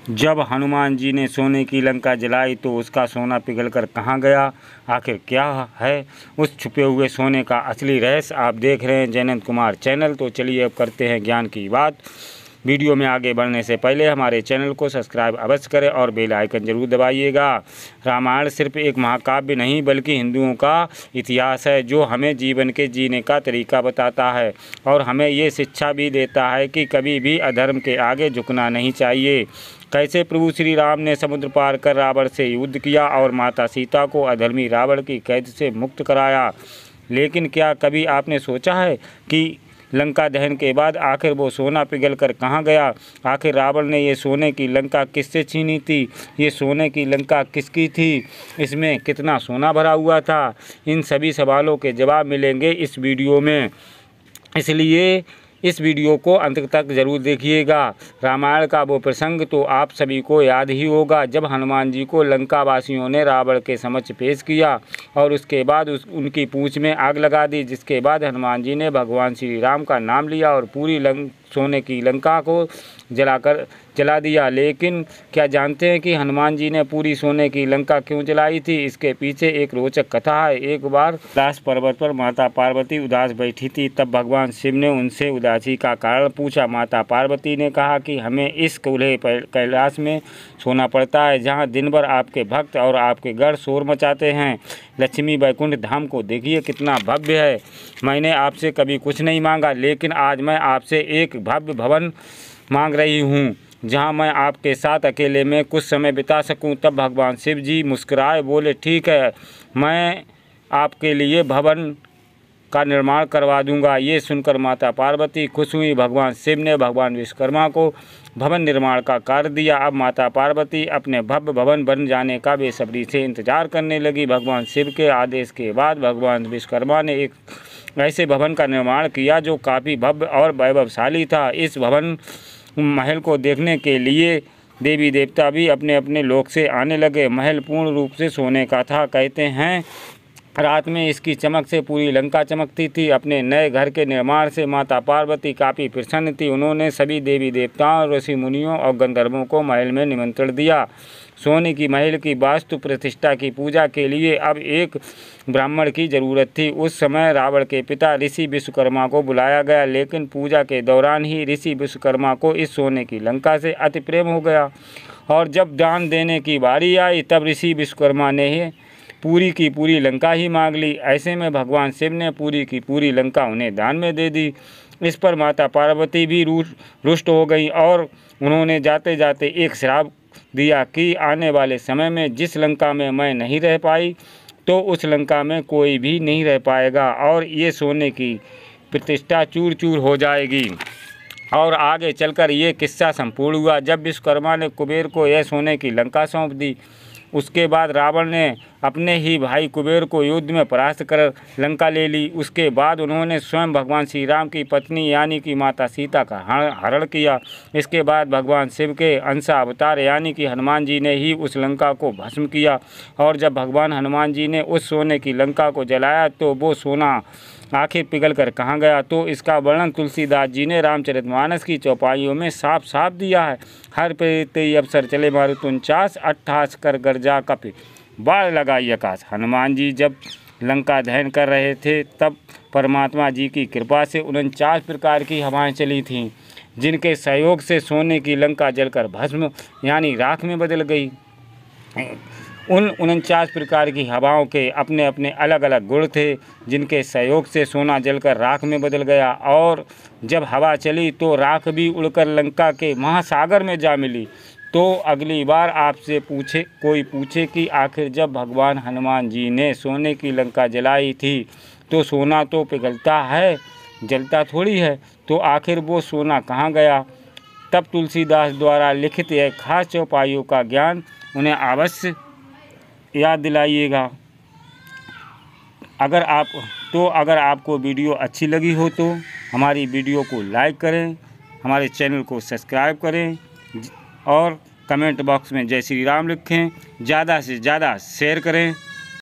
जब हनुमान जी ने सोने की लंका जलाई तो उसका सोना पिघलकर कहाँ गया? आखिर क्या है उस छुपे हुए सोने का असली रहस्य? आप देख रहे हैं जयनंद कुमार चैनल। तो चलिए अब करते हैं ज्ञान की बात। वीडियो में आगे बढ़ने से पहले हमारे चैनल को सब्सक्राइब अवश्य करें और बेल आइकन जरूर दबाइएगा। रामायण सिर्फ एक महाकाव्य नहीं बल्कि हिंदुओं का इतिहास है, जो हमें जीवन के जीने का तरीका बताता है और हमें ये शिक्षा भी देता है कि कभी भी अधर्म के आगे झुकना नहीं चाहिए। कैसे प्रभु श्री राम ने समुद्र पार कर रावण से युद्ध किया और माता सीता को अधर्मी रावण की कैद से मुक्त कराया। लेकिन क्या कभी आपने सोचा है कि लंका दहन के बाद आखिर वो सोना पिघल कर कहाँ गया? आखिर रावण ने ये सोने की लंका किससे छीनी थी? ये सोने की लंका किसकी थी? इसमें कितना सोना भरा हुआ था? इन सभी सवालों के जवाब मिलेंगे इस वीडियो में, इसलिए इस वीडियो को अंत तक जरूर देखिएगा। रामायण का वो प्रसंग तो आप सभी को याद ही होगा, जब हनुमान जी को लंका वासियों ने रावण के समक्ष पेश किया और उसके बाद उनकी पूंछ में आग लगा दी, जिसके बाद हनुमान जी ने भगवान श्री राम का नाम लिया और पूरी सोने की लंका को जला दिया। लेकिन क्या जानते हैं कि हनुमान जी ने पूरी सोने की लंका क्यों जलाई थी? इसके पीछे एक रोचक कथा है। एक बार कैलाश पर्वत पर माता पार्वती उदास बैठी थी। तब भगवान शिव ने उनसे उदासी का कारण पूछा। माता पार्वती ने कहा कि हमें इस कूल्हे कैलाश में सोना पड़ता है, जहाँ दिन भर आपके भक्त और आपके गढ़ शोर मचाते हैं। लक्ष्मी वैकुंठ धाम को देखिए कितना भव्य है। मैंने आपसे कभी कुछ नहीं मांगा, लेकिन आज मैं आपसे एक भव्य भवन मांग रही हूँ, जहाँ मैं आपके साथ अकेले में कुछ समय बिता सकूं। तब भगवान शिव जी मुस्कुराए, बोले ठीक है, मैं आपके लिए भवन का निर्माण करवा दूंगा। ये सुनकर माता पार्वती खुश हुई। भगवान शिव ने भगवान विश्वकर्मा को भवन निर्माण का कार्य दिया। अब माता पार्वती अपने भव्य भवन बन जाने का बेसब्री से इंतजार करने लगी। भगवान शिव के आदेश के बाद भगवान विश्वकर्मा ने एक ऐसे भवन का निर्माण किया जो काफ़ी भव्य और वैभवशाली था। इस भवन महल को देखने के लिए देवी देवता भी अपने अपने लोक से आने लगे। महल पूर्ण रूप से सोने का था। कहते हैं रात में इसकी चमक से पूरी लंका चमकती थी। अपने नए घर के निर्माण से माता पार्वती काफ़ी प्रसन्न थी। उन्होंने सभी देवी देवताओं, ऋषि मुनियों और गंधर्वों को महल में निमंत्रण दिया। सोने की महल की वास्तु प्रतिष्ठा की पूजा के लिए अब एक ब्राह्मण की ज़रूरत थी। उस समय रावण के पिता ऋषि विश्वकर्मा को बुलाया गया, लेकिन पूजा के दौरान ही ऋषि विश्वकर्मा को इस सोने की लंका से अति प्रेम हो गया और जब दान देने की बारी आई तब ऋषि विश्वकर्मा ने पूरी की पूरी लंका ही मांग ली। ऐसे में भगवान शिव ने पूरी की पूरी लंका उन्हें दान में दे दी। इस पर माता पार्वती भी रुष्ट हो गई और उन्होंने जाते जाते एक श्राप दिया कि आने वाले समय में जिस लंका में मैं नहीं रह पाई तो उस लंका में कोई भी नहीं रह पाएगा और ये सोने की प्रतिष्ठा चूर चूर हो जाएगी। और आगे चलकर ये किस्सा संपूर्ण हुआ जब विश्वकर्मा ने कुबेर को यह सोने की लंका सौंप दी। उसके बाद रावण ने अपने ही भाई कुबेर को युद्ध में परास्त कर लंका ले ली। उसके बाद उन्होंने स्वयं भगवान श्री राम की पत्नी यानी कि माता सीता का हरण किया। इसके बाद भगवान शिव के अंशा अवतार यानी कि हनुमान जी ने ही उस लंका को भस्म किया और जब भगवान हनुमान जी ने उस सोने की लंका को जलाया तो वो सोना आखिर पिघल कर कहाँ गया? तो इसका वर्णन तुलसीदास जी ने रामचरितमानस की चौपाइयों में साफ साफ दिया है। हर प्रेते अवसर चले मारुत 49 अट्ठास कर गर्जा कपि बाढ़ लगाई आकाश। हनुमान जी जब लंका दहन कर रहे थे तब परमात्मा जी की कृपा से 49 प्रकार की हवाएं चली थीं, जिनके सहयोग से सोने की लंका जलकर भस्म यानी राख में बदल गई। उन 49 प्रकार की हवाओं के अपने अपने अलग अलग गुण थे, जिनके सहयोग से सोना जलकर राख में बदल गया और जब हवा चली तो राख भी उड़कर लंका के महासागर में जा मिली। तो अगली बार आपसे कोई पूछे कि आखिर जब भगवान हनुमान जी ने सोने की लंका जलाई थी तो सोना तो पिघलता है, जलता थोड़ी है, तो आखिर वो सोना कहाँ गया? तब तुलसीदास द्वारा लिखित यह खास चौपाइयों का ज्ञान उन्हें अवश्य याद दिलाइएगा। अगर आपको वीडियो अच्छी लगी हो तो हमारी वीडियो को लाइक करें, हमारे चैनल को सब्सक्राइब करें और कमेंट बॉक्स में जय श्री राम लिखें। ज़्यादा से ज़्यादा शेयर करें।